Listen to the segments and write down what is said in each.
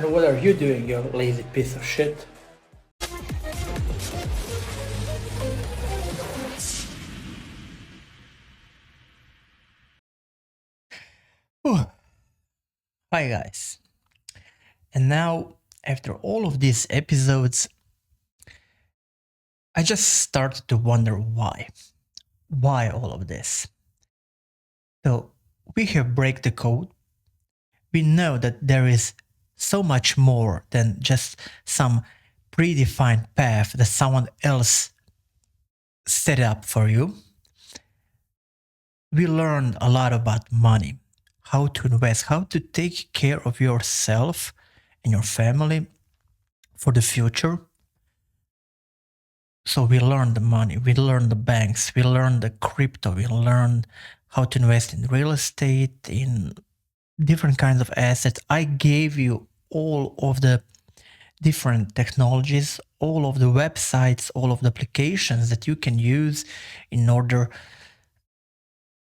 And what are you doing, you lazy piece of shit? Whew. Hi guys. And now, after all of these episodes, I just started to wonder why. Why all of this? So, we have break the code. We know that there is so much more than just some predefined path that someone else set up for you. We learned a lot about money, how to invest, how to take care of yourself and your family for the future. So we learned the money, we learned the banks, we learned the crypto, we learned how to invest in real estate, in different kinds of assets. I gave you all of the different technologies, all of the websites, all of the applications that you can use in order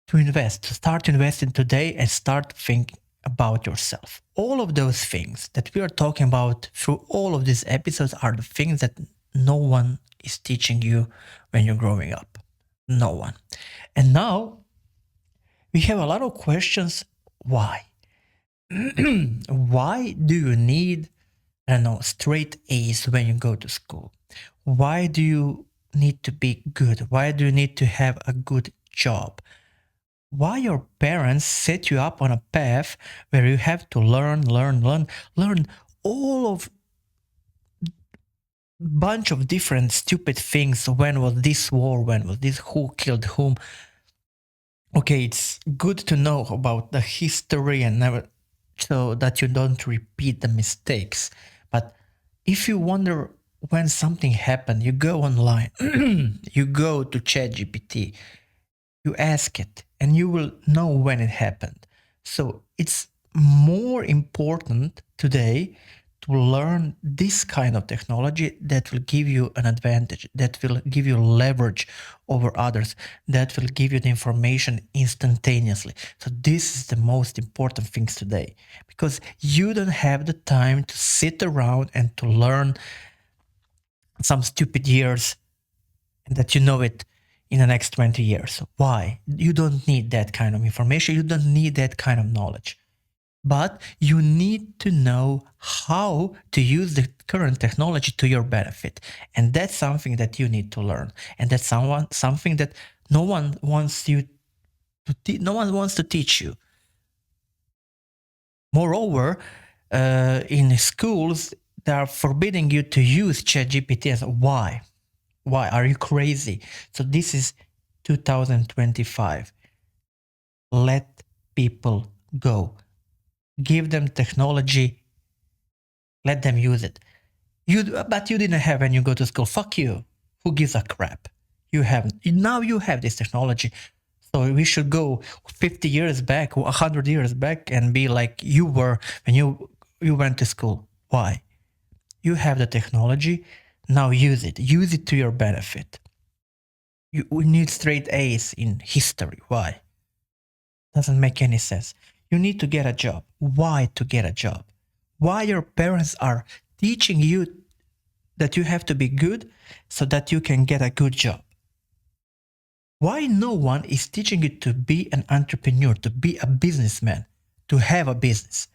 to invest, to start investing today and start thinking about yourself. All of those things that we are talking about through all of these episodes are the things that no one is teaching you when you're growing up. No one. And now we have a lot of questions. Why? Why do you need, I don't know, straight A's when you go to school? Why do you need to be good? Why do you need to have a good job? Why your parents set you up on a path where you have to learn all of bunch of different stupid things. When was this war? When was this? Who killed whom? Okay, it's good to know about the history and never, so that you don't repeat the mistakes. But if you wonder when something happened, you go online, you go to ChatGPT, you ask it, and you will know when it happened. So it's more important today to learn this kind of technology that will give you an advantage, that will give you leverage over others, that will give you the information instantaneously. So this is the most important things today, because you don't have the time to sit around and to learn some stupid years and that you know it in the next 20 years. Why? You don't need that kind of information. You don't need that kind of knowledge. But you need to know how to use the current technology to your benefit. And that's something that you need to learn. And that's something that no one wants to teach you. Moreover, in schools, they are forbidding you to use ChatGPT. Why? Why? Are you crazy? So this is 2025. Let people go. Give them technology. Let them use it. But you didn't have when you go to school. Fuck you. Who gives a crap? You haven't. Now you have this technology. So we should go 50 years back, 100 years back, and be like you were when you went to school. Why? You have the technology. Now use it. Use it to your benefit. We need straight A's in history. Why? Doesn't make any sense. You need to get a job. Why to get a job? Why your parents are teaching you that you have to be good so that you can get a good job? Why no one is teaching you to be an entrepreneur, to be a businessman, to have a business?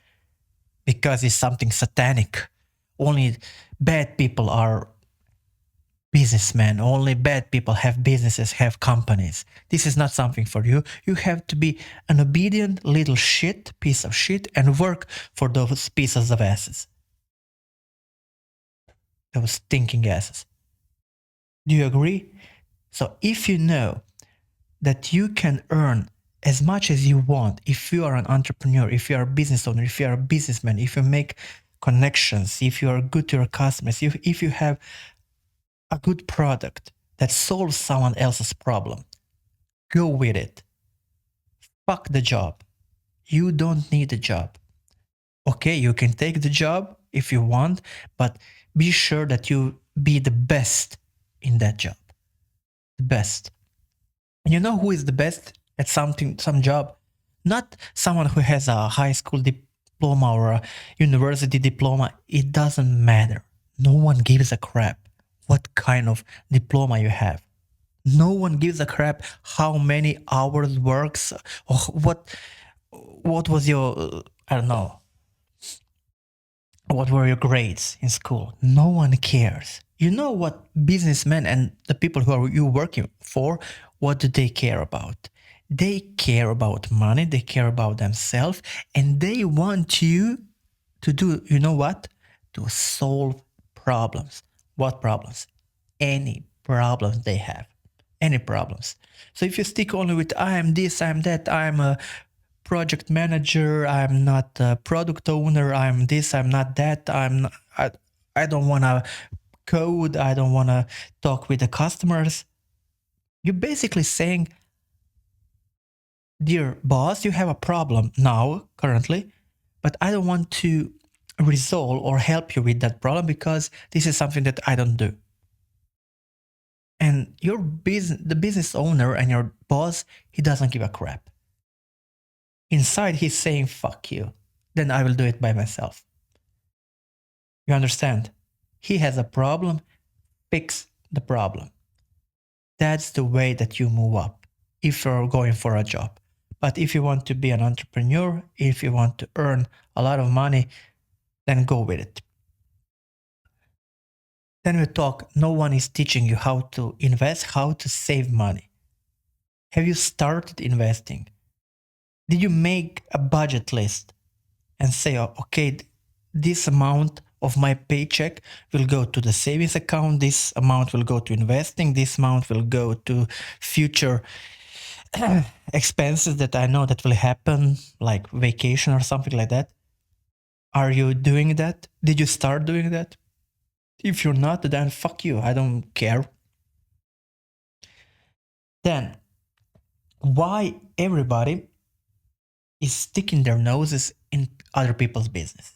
Because it's something satanic. Only bad people are businessmen. Only bad people have businesses, have companies. This is not something for you. You have to be an obedient little piece of shit, and work for those pieces of asses. Those stinking asses. Do you agree? So if you know that you can earn as much as you want, if you are an entrepreneur, if you are a business owner, if you are a businessman, if you make connections, if you are good to your customers, if you have a good product that solves someone else's problem, go with it. Fuck the job. You don't need a job. Okay, you can take the job if you want, but be sure that you be the best in that job. The best. And you know who is the best at some job? Not someone who has a high school diploma or a university diploma, it doesn't matter. No one gives a crap what kind of diploma you have. No one gives a crap how many hours works or what was your I don't know, what were your grades in school. No one cares. You know what businessmen and the people who are you working for, what do they care about? They care about money, they care about themselves, and they want you to do, you know what? To solve problems. What problems? Any problems they have. Any problems. So if you stick only with I am this, I am that, I am a project manager, I'm not a product owner, I'm this, I'm not that, I don't want to code, I don't want to talk with the customers. You're basically saying, dear boss, you have a problem now, currently, but I don't want to resolve or help you with that problem because this is something that I don't do. And the business owner and your boss, he doesn't give a crap. Inside, he's saying, fuck you. Then I will do it by myself. You understand? He has a problem, fix the problem. That's the way that you move up if you're going for a job. But if you want to be an entrepreneur, if you want to earn a lot of money, then go with it. Then we talk, no one is teaching you how to invest, how to save money. Have you started investing? Did you make a budget list and say, oh, okay, this amount of my paycheck will go to the savings account, this amount will go to investing, this amount will go to future expenses that I know that will happen, like vacation or something like that? Are you doing that? Did you start doing that? If you're not, then fuck you. I don't care. Then, why everybody is sticking their noses in other people's business?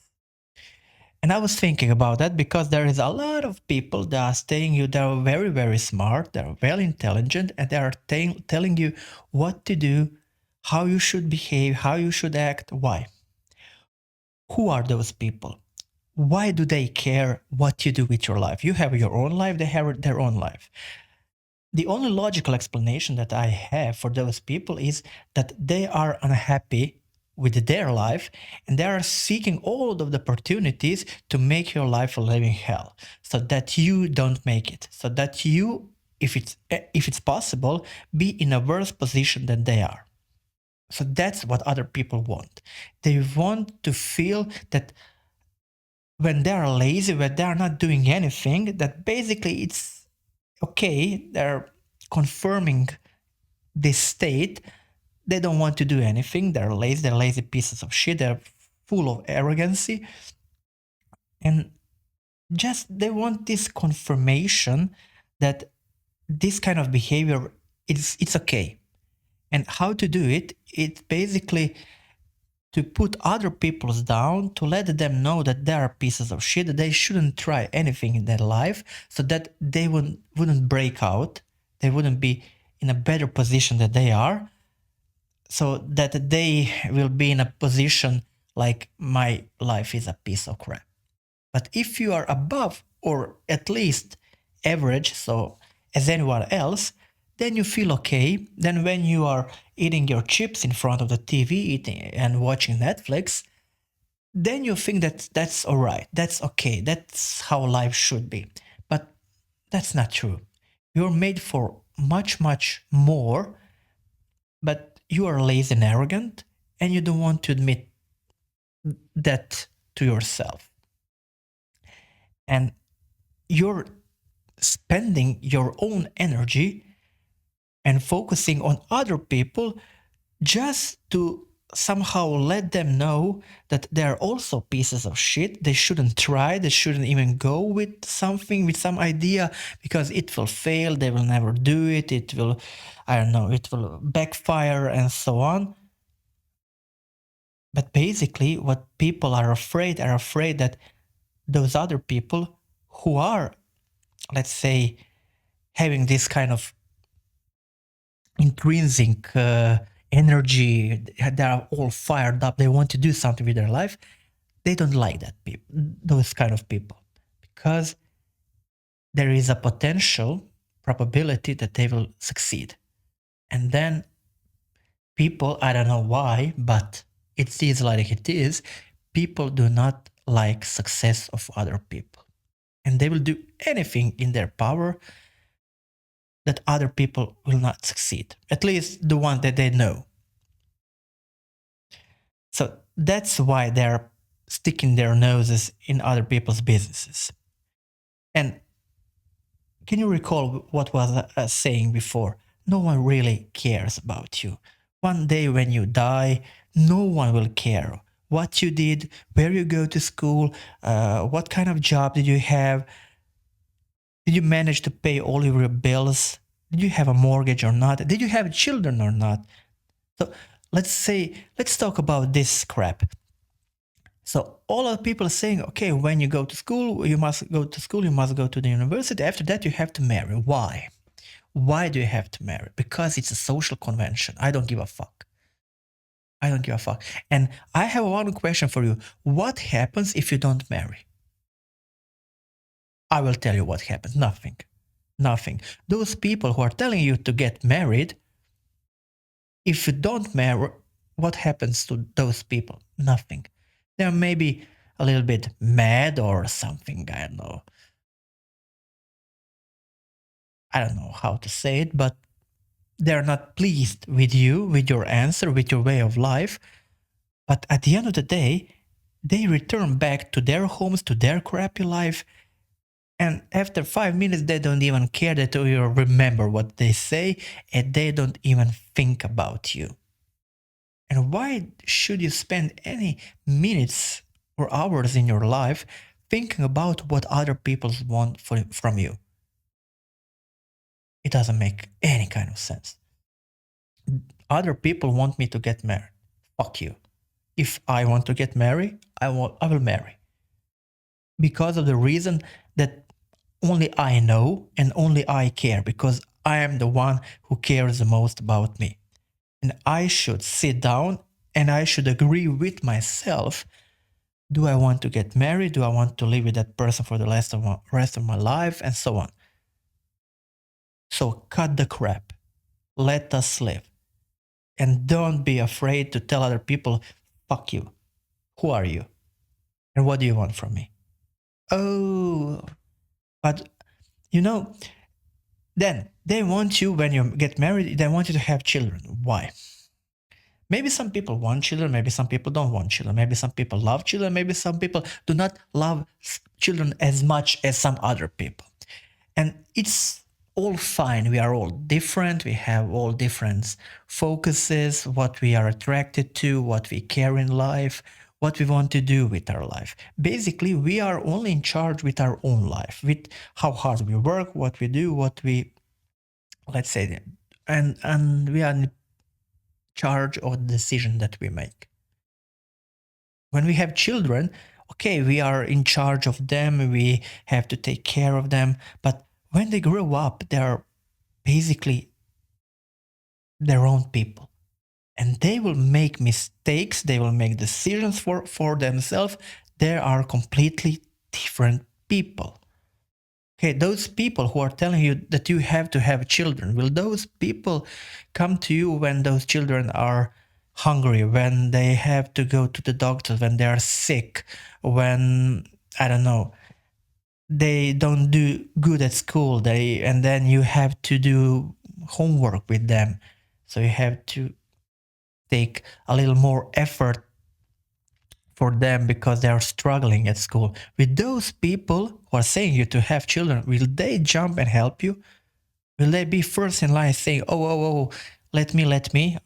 And I was thinking about that because there is a lot of people that are saying you they're very, very smart, they're very intelligent, and they are telling you what to do, how you should behave, how you should act. Why? Who are those people? Why do they care what you do with your life? You have your own life, they have their own life. The only logical explanation that I have for those people is that they are unhappy with their life and they are seeking all of the opportunities to make your life a living hell so that you don't make it, so that you, if it's possible, be in a worse position than they are. So that's what other people want. They want to feel that when they are lazy, when they are not doing anything, that basically it's okay, they're confirming this state. They don't want to do anything. They're lazy pieces of shit. They're full of arrogancy. And just they want this confirmation that this kind of behavior it's okay. And how to do it? It's basically to put other people's down, to let them know that they are pieces of shit, that they shouldn't try anything in their life, so that they wouldn't break out, they wouldn't be in a better position than they are, so that they will be in a position like my life is a piece of crap. But if you are above or at least average, so as anyone else, then you feel okay. Then when you are eating your chips in front of the TV, eating and watching Netflix, then you think that that's all right, that's okay, that's how life should be. But that's not true. You're made for much, much more, but you are lazy and arrogant, and you don't want to admit that to yourself. And you're spending your own energy and focusing on other people just to somehow let them know that they're also pieces of shit. They shouldn't try, they shouldn't even go with something, with some idea, because it will fail, they will never do it, it will, I don't know, it will backfire and so on. But basically, what people are afraid that those other people who are, let's say, having this kind of intrinsic energy, they are all fired up, they want to do something with their life, they don't like that people, those kind of people, because there is a potential probability that they will succeed. And then people, I don't know why, but it is like it is, people do not like success of other people. And they will do anything in their power that other people will not succeed, at least the one that they know. So that's why they're sticking their noses in other people's businesses. And can you recall what was I saying before? No one really cares about you. One day when you die, no one will care what you did, where you go to school, what kind of job did you have, did you manage to pay all your bills, did you have a mortgage or not, did you have children or not. So let's talk about this crap. So all of the people are saying, okay, when you go to school, you must go to school, you must go to the university. After that, you have to marry. Why? Why do you have to marry? Because it's a social convention. I don't give a fuck. I don't give a fuck. And I have one question for you. What happens if you don't marry? I will tell you what happens. Nothing. Nothing. Those people who are telling you to get married, if you don't marry, what happens to those people? Nothing. They're maybe a little bit mad or something. I don't know. I don't know how to say it, but they're not pleased with you, with your answer, with your way of life. But at the end of the day, they return back to their homes, to their crappy life. And after 5 minutes, they don't even care that you remember what they say, and they don't even think about you. And why should you spend any minutes or hours in your life thinking about what other people want from you? It doesn't make any kind of sense. Other people want me to get married. Fuck you. If I want to get married, I will marry. Because of the reason that only I know and only I care, because I am the one who cares the most about me. And I should sit down and I should agree with myself. Do I want to get married? Do I want to live with that person for the rest of my life? And so on. So cut the crap. Let us live. And don't be afraid to tell other people, fuck you. Who are you? And what do you want from me? Oh, but then they want you, when you get married, they want you to have children. Why? Maybe some people want children, maybe some people don't want children, maybe some people love children, maybe some people do not love children as much as some other people. And it's all fine. We are all different. We have all different focuses, what we are attracted to, what we care in life, what we want to do with our life. Basically, we are only in charge with our own life, with how hard we work, what we do, let's say, and we are in charge of the decision that we make. When we have children, okay, we are in charge of them, we have to take care of them, but when they grow up, they are basically their own people. And they will make mistakes, they will make decisions for themselves. They are completely different people. Okay, those people who are telling you that you have to have children, will those people come to you when those children are hungry, when they have to go to the doctor, when they are sick, when, I don't know, they don't do good at school, and then you have to do homework with them, so you have to take a little more effort for them because they are struggling at school. With those people who are saying you to have children, will they jump and help you? Will they be first in line saying, oh, let me?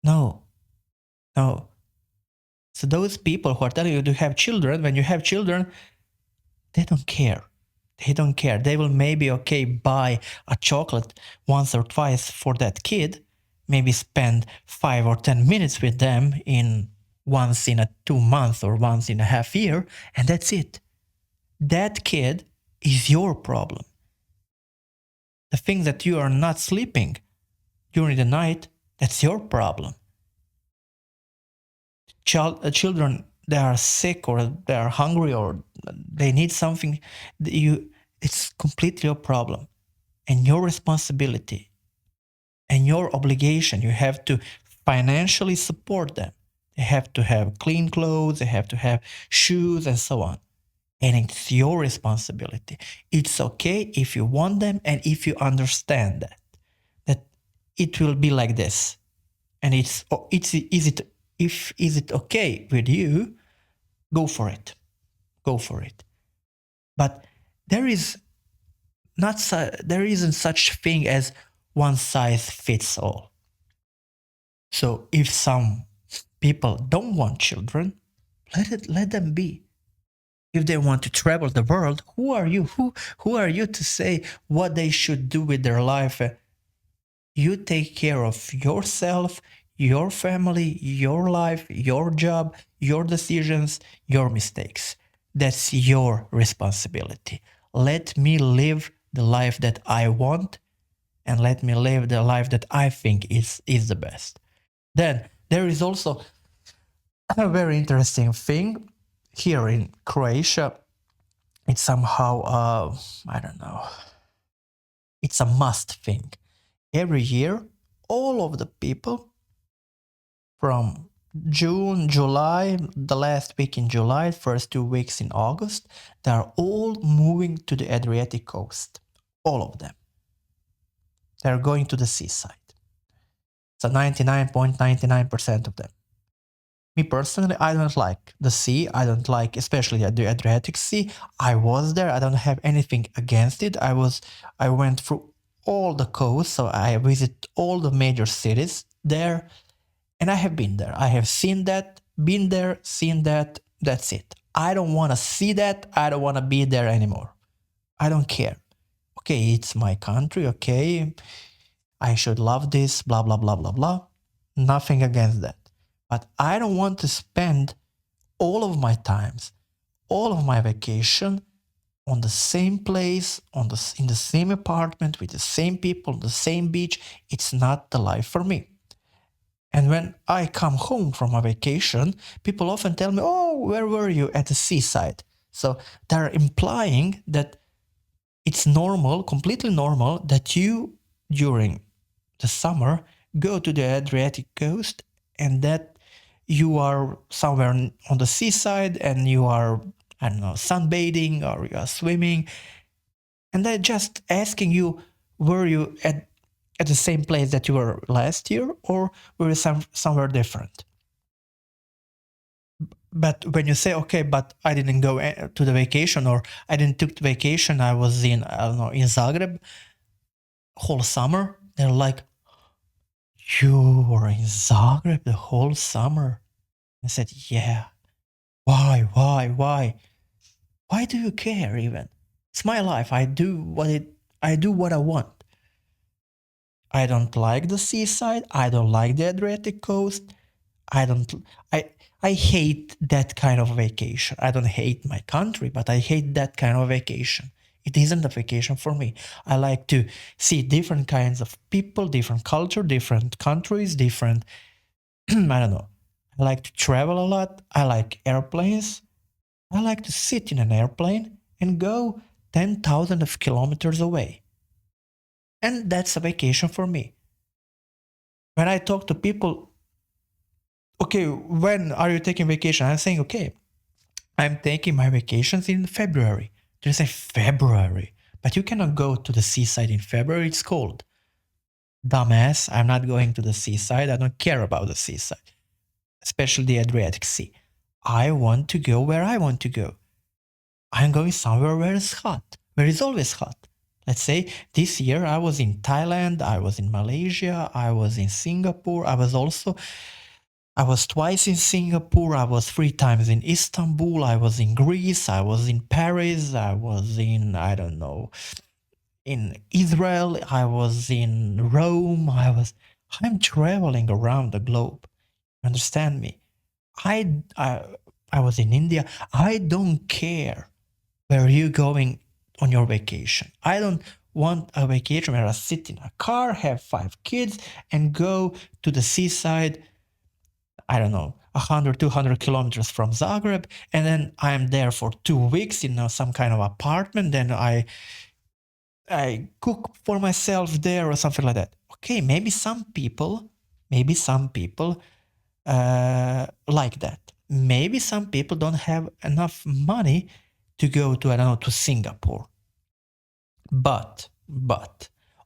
No. So those people who are telling you to have children, when you have children, they don't care. They will maybe, buy a chocolate once or twice for that kid, maybe spend 5 or 10 minutes with them once in a 2 months or once in a half year, and that's it. That kid is your problem. The thing that you are not sleeping during the night, that's your problem. Children they are sick or they are hungry or they need something, it's completely your problem and your responsibility and your obligation. You have to financially support them. They have to have clean clothes, they have to have shoes, and so on. And it's your responsibility. It's okay if you want them and if you understand that it will be like this. And is it okay with you? Go for it. Go for it. But there is there isn't such thing as one size fits all. So if some people don't want children, let them be. If they want to travel the world, who are you? Who are you to say what they should do with their life? You take care of yourself, your family, your life, your job, your decisions, your mistakes. That's your responsibility. Let me live the life that I want and let me live the life that I think is the best. Then there is also a very interesting thing here in Croatia. It's somehow, I don't know, it's a must thing. Every year, all of the people from June, July, the last week in July, first 2 weeks in August, they are all moving to the Adriatic coast. All of them. They're going to the seaside. So 99.99% of them. Me personally, I don't like the sea. I don't like, especially the Adriatic Sea. I was there. I don't have anything against it. I went through all the coast, so I visited all the major cities there, and I have been there. I have seen that, been there, seen that. That's it. I don't want to see that. I don't want to be there anymore. I don't care. Okay, it's my country. Okay, I should love this. Blah blah blah blah blah. Nothing against that. But I don't want to spend all of my times, all of my vacation on the same place, in the same apartment with the same people, the same beach. It's not the life for me. And when I come home from a vacation, people often tell me, "Oh, where were you?" At the seaside. So they're implying that it's normal, completely normal, that you, during the summer, go to the Adriatic coast and that you are somewhere on the seaside and you are, I don't know, sunbathing or you are swimming. And they're just asking you, were you at the same place that you were last year or were you somewhere different? But when you say, okay, but I didn't go to the vacation or I didn't took the vacation, I was in, I don't know, in Zagreb whole summer, they're like, you were in Zagreb the whole summer? I said, yeah. Why? Why do you care even? It's my life. I do what I want. I don't like the seaside. I don't like the Adriatic coast. I don't I I hate that kind of vacation. I don't hate my country, but I hate that kind of vacation. It isn't a vacation for me. I like to see different kinds of people, different culture, different countries, different I don't know. I like to travel a lot. I like airplanes. I like to sit in an airplane and go 10,000 of kilometers away. And that's a vacation for me. When I talk to people, okay, when are you taking vacation? I'm saying, okay, I'm taking my vacations in February. They say February, but you cannot go to the seaside in February. It's cold. Dumbass, I'm not going to the seaside. I don't care about the seaside, especially the Adriatic Sea. I want to go where I want to go. I'm going somewhere where it's hot, where it's always hot. Let's say this year I was in Thailand, I was in Malaysia, I was in Singapore, I was twice in Singapore, I was 3 times in Istanbul, I was in Greece, I was in Paris, I was in, I don't know, in Israel, I was in Rome, I'm traveling around the globe. Understand me? I, I, I was in India. I don't care where are you going on your vacation. I don't want a vacation where I sit in a car, have 5 kids, and go to the seaside, I don't know, 100, 200 kilometers from Zagreb, and then I'm there for 2 weeks in some kind of apartment. Then I cook for myself there or something like that. Okay, maybe some people like that. Maybe some people don't have enough money to go to, I don't know, to Singapore. But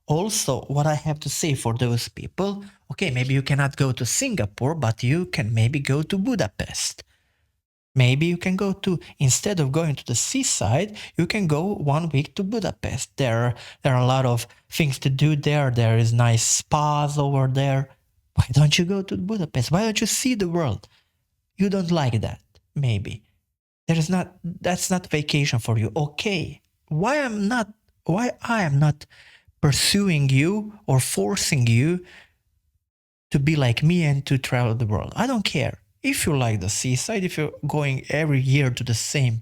also what I have to say for those people, okay, maybe you cannot go to Singapore, but you can maybe go to Budapest. Maybe you can go to, instead of going to the seaside, you can go 1 week to Budapest. There are a lot of things to do there. There is nice spas over there. Why don't you go to Budapest? Why don't you see the world? You don't like that, maybe. That's not vacation for you. Okay. Why I am not pursuing you or forcing you to be like me and to travel the world? I don't care. If you like the seaside, if you're going every year to the same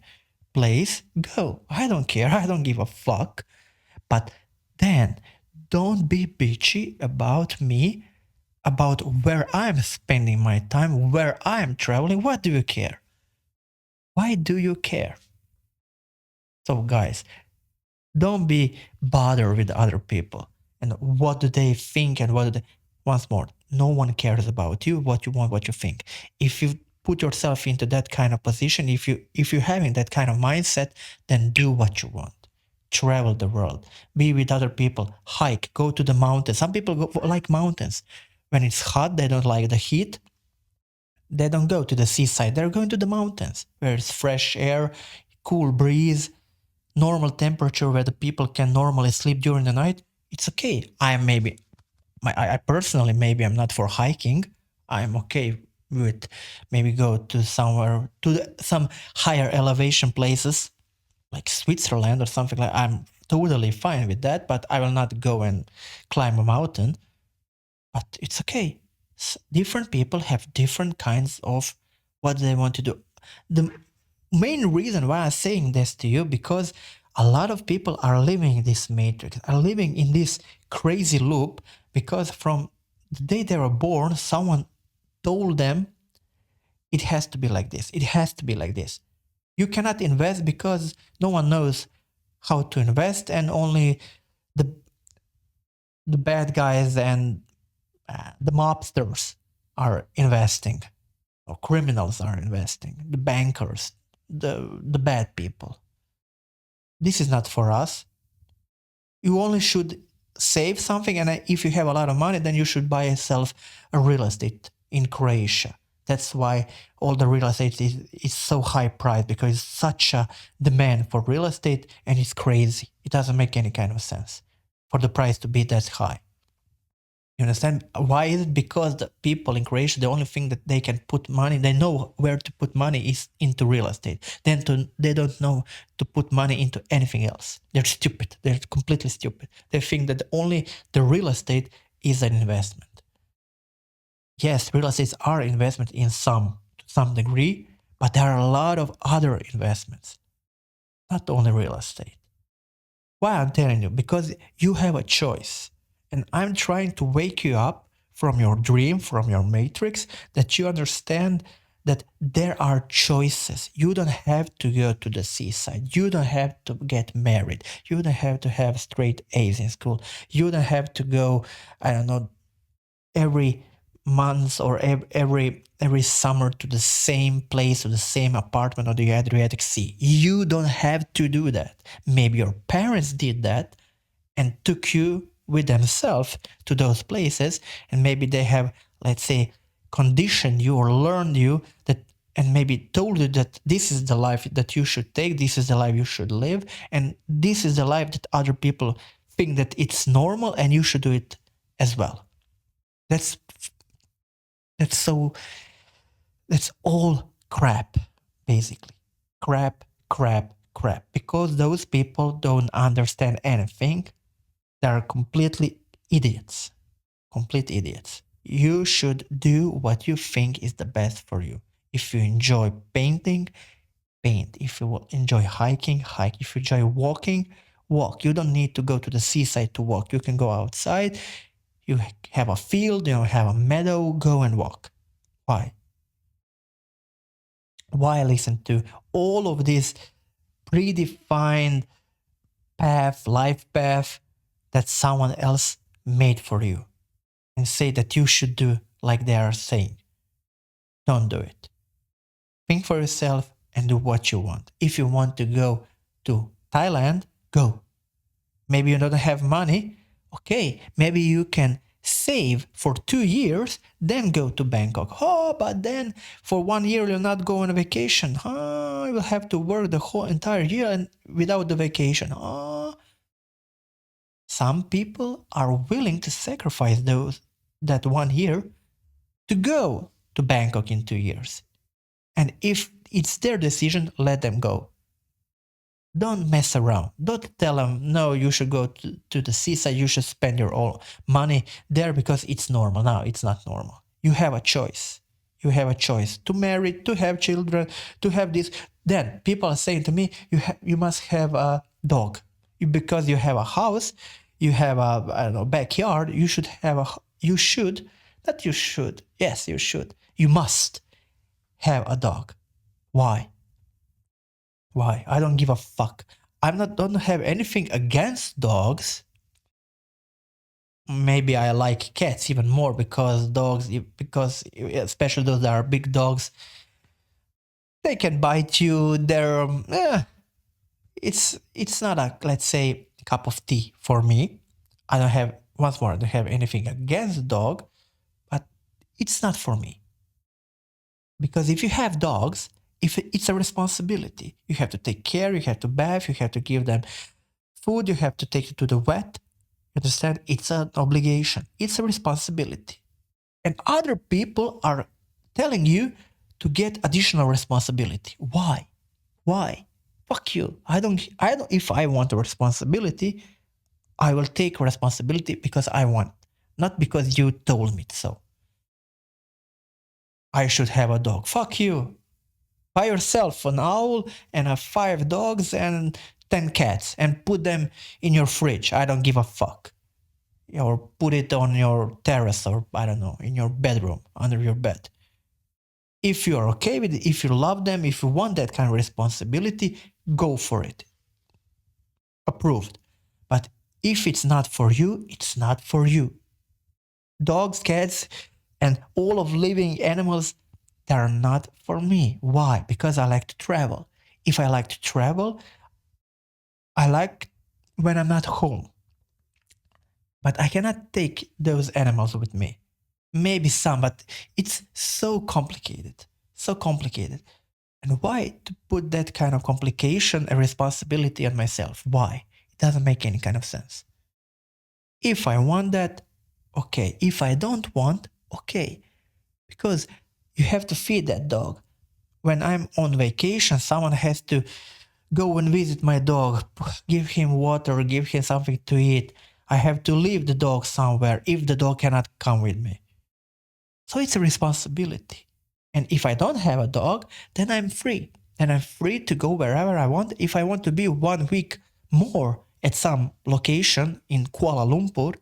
place, go. I don't care. I don't give a fuck. But then don't be bitchy about me, about where I'm spending my time, where I'm traveling. What do you care? Why do you care? So, guys, don't be bothered with other people and what do they think and what do they. Once more, no one cares about you, what you want, what you think. If you put yourself into that kind of position, if you're having that kind of mindset, then do what you want. Travel the world, be with other people, hike, go to the mountains. Some people like mountains. When it's hot, they don't like the heat. They don't go to the seaside. They're going to the mountains where it's fresh air, cool breeze, normal temperature where the people can normally sleep during the night. It's okay. I personally, maybe I'm not for hiking. I'm okay with maybe go to somewhere to some higher elevation places like Switzerland or something like. I'm totally fine with that, but I will not go and climb a mountain. But it's okay. Different people have different kinds of what they want to do. The main reason why I'm saying this to you, because a lot of people are living in this matrix, are living in this crazy loop, because from the day they were born, someone told them it has to be like this. It has to be like this. You cannot invest because no one knows how to invest, and only the bad guys and the mobsters are investing, or criminals are investing, the bankers, the bad people. This is not for us. You only should save something, and if you have a lot of money, then you should buy yourself a real estate in Croatia. That's why all the real estate is so high priced, because it's such a demand for real estate, and it's crazy. It doesn't make any kind of sense for the price to be that high. You understand? Why is it? Because the people in Croatia, the only thing that they can put money, they know where to put money is into real estate. They don't know to put money into anything else. They're stupid. They're completely stupid. They think that only the real estate is an investment. Yes, real estates are investment to some degree, but there are a lot of other investments, not only real estate. Why I'm telling you? Because you have a choice. And I'm trying to wake you up from your dream, from your matrix, that you understand that there are choices. You don't have to go to the seaside. You don't have to get married. You don't have to have straight A's in school. You don't have to go, I don't know, every month or every summer to the same place or the same apartment on the Adriatic Sea. You don't have to do that. Maybe your parents did that and took you with themselves to those places, and maybe they have, let's say, conditioned you or learned you that, and maybe told you that this is the life that you should take, this is the life you should live, and this is the life that other people think that it's normal and you should do it as well. That's all crap, basically. Crap, because those people don't understand anything. They're completely idiots. Complete idiots. You should do what you think is the best for you. If you enjoy painting, paint. If you enjoy hiking, hike. If you enjoy walking, walk. You don't need to go to the seaside to walk. You can go outside. You have a field, you have a meadow, go and walk. Why? Why listen to all of this predefined life path that someone else made for you and say that you should do like they are saying? Don't do it. Think for yourself and do what you want. If you want to go to Thailand, go. Maybe you don't have money. Okay, maybe you can save for 2 years, then go to Bangkok. Oh, but then for 1 year you'll not go on a vacation. Oh, you will have to work the whole entire year and without the vacation. Oh. Some people are willing to sacrifice that 1 year to go to Bangkok in 2 years. And if it's their decision, let them go. Don't mess around. Don't tell them, no, you should go to the seaside, you should spend your own money there because it's normal. No, it's not normal. You have a choice. You have a choice to marry, to have children, to have this. Then people are saying to me, you must have a dog. Because you have a house, you have a, I don't know, backyard, you should have not you should, yes, you should. You must have a dog. Why? Why? I don't give a fuck. Don't have anything against dogs. Maybe I like cats even more because especially those that are big dogs, they can bite you. It's not a, let's say, cup of tea for me. I don't have once more. I don't have anything against dog, but it's not for me. Because if you have dogs, if it's a responsibility, you have to take care, you have to bath, you have to give them food, you have to take it to the vet. You understand? It's an obligation. It's a responsibility. And other people are telling you to get additional responsibility. Why? Why? Fuck you. I don't if I want a responsibility, I will take responsibility because I want, not because you told me so. I should have a dog. Fuck you. Buy yourself an owl and 5 dogs and 10 cats and put them in your fridge. I don't give a fuck. Or put it on your terrace or, I don't know, in your bedroom, under your bed. If you're okay with it, if you love them, if you want that kind of responsibility, go for it. Approved. But if it's not for you, it's not for you. Dogs, cats, and all of living animals, they are not for me. Why? Because I like to travel. If I like to travel, I like when I'm not home. But I cannot take those animals with me. Maybe some, but it's so complicated. So complicated. And why to put that kind of complication and responsibility on myself? Why? It doesn't make any kind of sense. If I want that, okay. If I don't want, okay. Because you have to feed that dog. When I'm on vacation, someone has to go and visit my dog, give him water, give him something to eat. I have to leave the dog somewhere if the dog cannot come with me. So it's a responsibility. And if I don't have a dog, then I'm free. And I'm free to go wherever I want. If I want to be 1 week more at some location in Kuala Lumpur,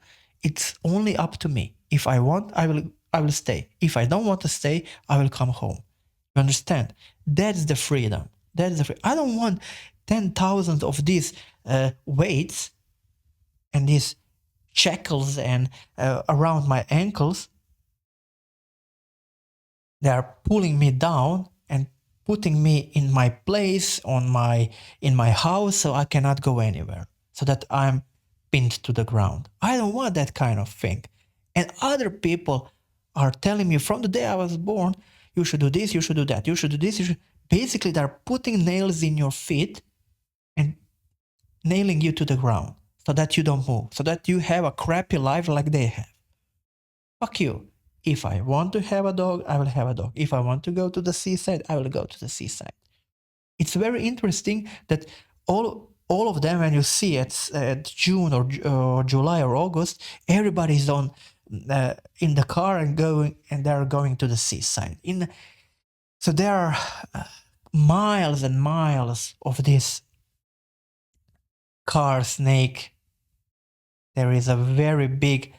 it's only up to me. If I want, I will stay. If I don't want to stay, I will come home. You understand? That's the freedom. I don't want 10,000 of these weights and these shackles and around my ankles. They are pulling me down and putting me in my place in my house so I cannot go anywhere, so that I'm pinned to the ground. I don't want that kind of thing. And other people are telling me from the day I was born, you should do this, you should do that, you should do this. Basically, they're putting nails in your feet and nailing you to the ground so that you don't move, so that you have a crappy life like they have. Fuck you. If I want to have a dog, I will have a dog. If I want to go to the seaside, I will go to the seaside. It's very interesting that all of them, when you see it at June or July or August, everybody's in the car and they're going to the seaside. So there are miles and miles of this car snake. There is a very big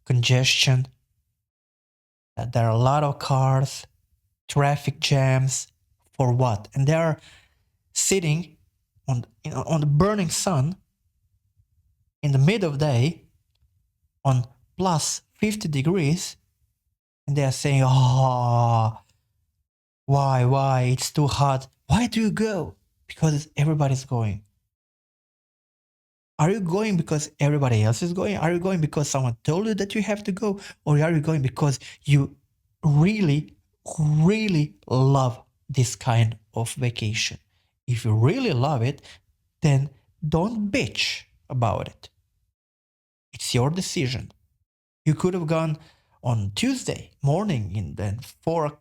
congestion. There are a lot of cars, traffic jams For what? And they are sitting on the burning sun in the middle of the day on plus 50 degrees, and they are saying, oh, why? It's too hot. Why do you go? Because everybody's going. Are you going because everybody else is going? Are you going because someone told you that you have to go? Or are you going because you really, really love this kind of vacation? If you really love it, then don't bitch about it. It's your decision. You could have gone on Tuesday morning in then 4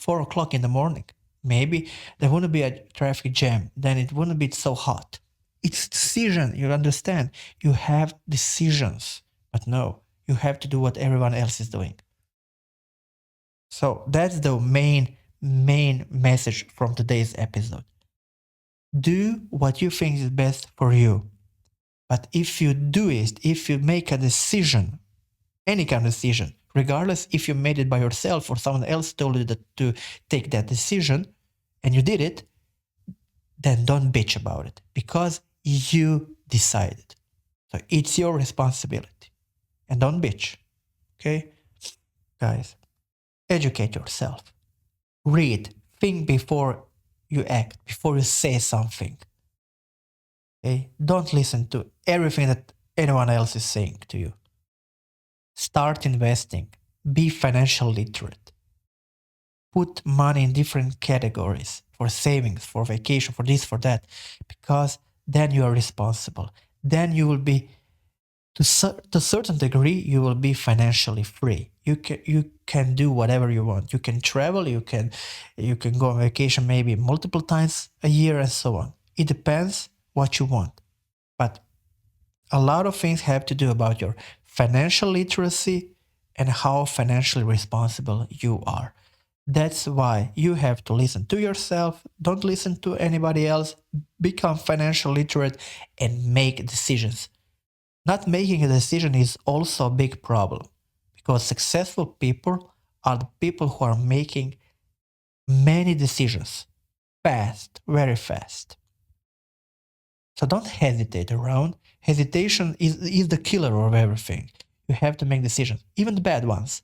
o'clock in the morning. Maybe there wouldn't be a traffic jam. Then it wouldn't be so hot. It's decision. You understand? You have decisions, but no, you have to do what everyone else is doing. So that's the main message from today's episode. Do what you think is best for you. But if you do it, if you make a decision, any kind of decision, regardless if you made it by yourself or someone else told you to take that decision and you did it, then don't bitch about it because you decided. So it's your responsibility. And don't bitch. Okay? Guys, educate yourself. Read. Think before you act, before you say something. Okay? Don't listen to everything that anyone else is saying to you. Start investing. Be financially literate. Put money in different categories for savings, for vacation, for this, for that, because then you are responsible. Then you will be, to a certain degree, you will be financially free. You can do whatever you want. You can travel. You can go on vacation maybe multiple times a year and so on. It depends what you want, but a lot of things have to do about your financial literacy and how financially responsible you are. That's why you have to listen to yourself. Don't listen to anybody else. Become financially literate and make decisions. Not making a decision is also a big problem because successful people are the people who are making many decisions fast, very fast. So don't hesitate around. Hesitation is the killer of everything. You have to make decisions, even the bad ones.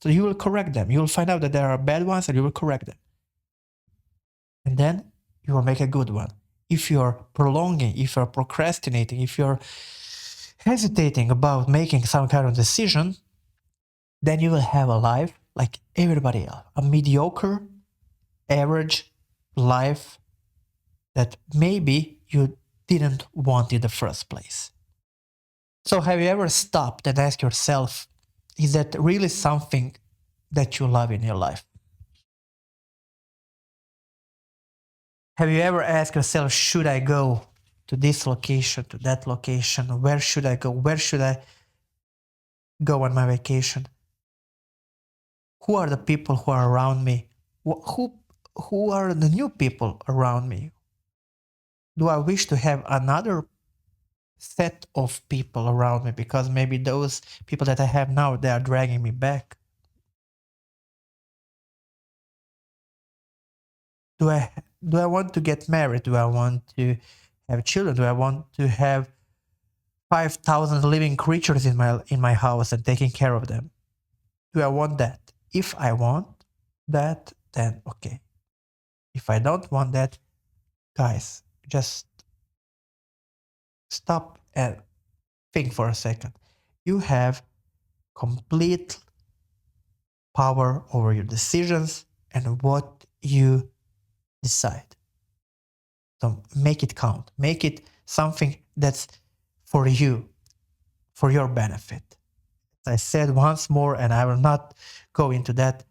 So you will correct them. You will find out that there are bad ones and you will correct them. And then you will make a good one. If you're prolonging, if you're procrastinating, if you're hesitating about making some kind of decision, then you will have a life like everybody else. A mediocre, average life that maybe you didn't want in the first place. So have you ever stopped and asked yourself, is that really something that you love in your life? Have you ever asked yourself, should I go to this location, to that location? Where should I go? Where should I go on my vacation? Who are the people who are around me? Who are the new people around me? Do I wish to have another set of people around me because maybe those people that I have now, they are dragging me back? Do I want to get married? Do I want to have children? Do I want to have 5,000 living creatures in my house and taking care of them? Do I want that? If I want that, then okay. If I don't want that, guys, just stop and think for a second. You have complete power over your decisions and what you decide. So make it count. Make it something that's for you, for your benefit. As I said once more, and I will not go into that,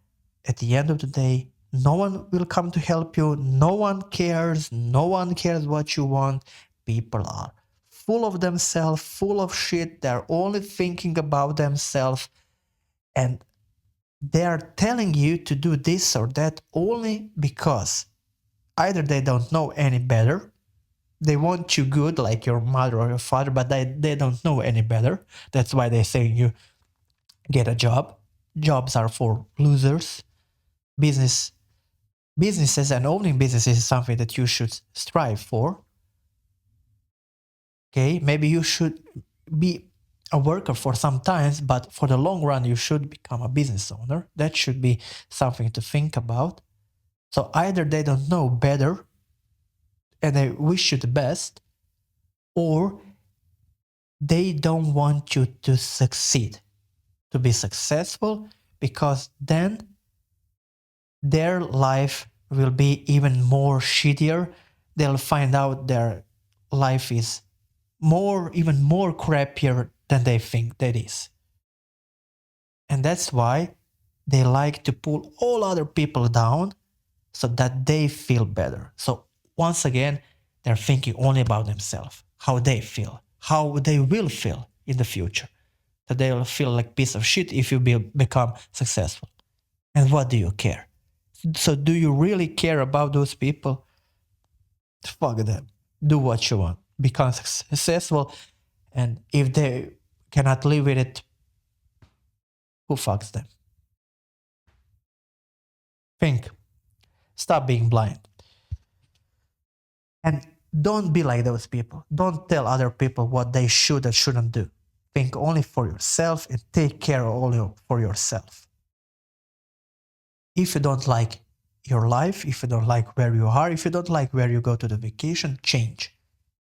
at the end of the day, no one will come to help you. No one cares. No one cares what you want. People are full of themselves, full of shit. They're only thinking about themselves. And they are telling you to do this or that only because either they don't know any better, they want you good like your mother or your father, but they don't know any better. That's why they're saying you get a job. Jobs are for losers. Business businesses and owning businesses is something that you should strive for. Okay, maybe you should be a worker for some times, but for the long run, you should become a business owner. That should be something to think about. So either they don't know better and they wish you the best, or they don't want you to succeed, to be successful, because then their life will be even more shittier. They'll find out their life is even more crappier than they think that is. And that's why they like to pull all other people down so that they feel better. So once again, they're thinking only about themselves, how they feel, how they will feel in the future. That they will feel like piece of shit if you become successful. And what do you care? So do you really care about those people? Fuck them. Do what you want. Become successful. And if they cannot live with it, who fucks them? Think. Stop being blind. And don't be like those people. Don't tell other people what they should and shouldn't do. Think only for yourself and take care only for yourself. If you don't like your life, if you don't like where you are, if you don't like where you go to the vacation, change.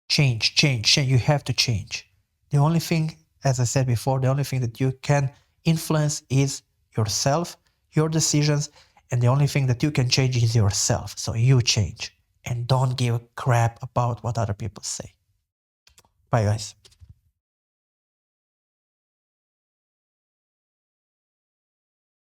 Change. You have to change. The only thing, as I said before, the only thing that you can influence is yourself, your decisions, and the only thing that you can change is yourself. So you change and don't give a crap about what other people say. Bye, guys.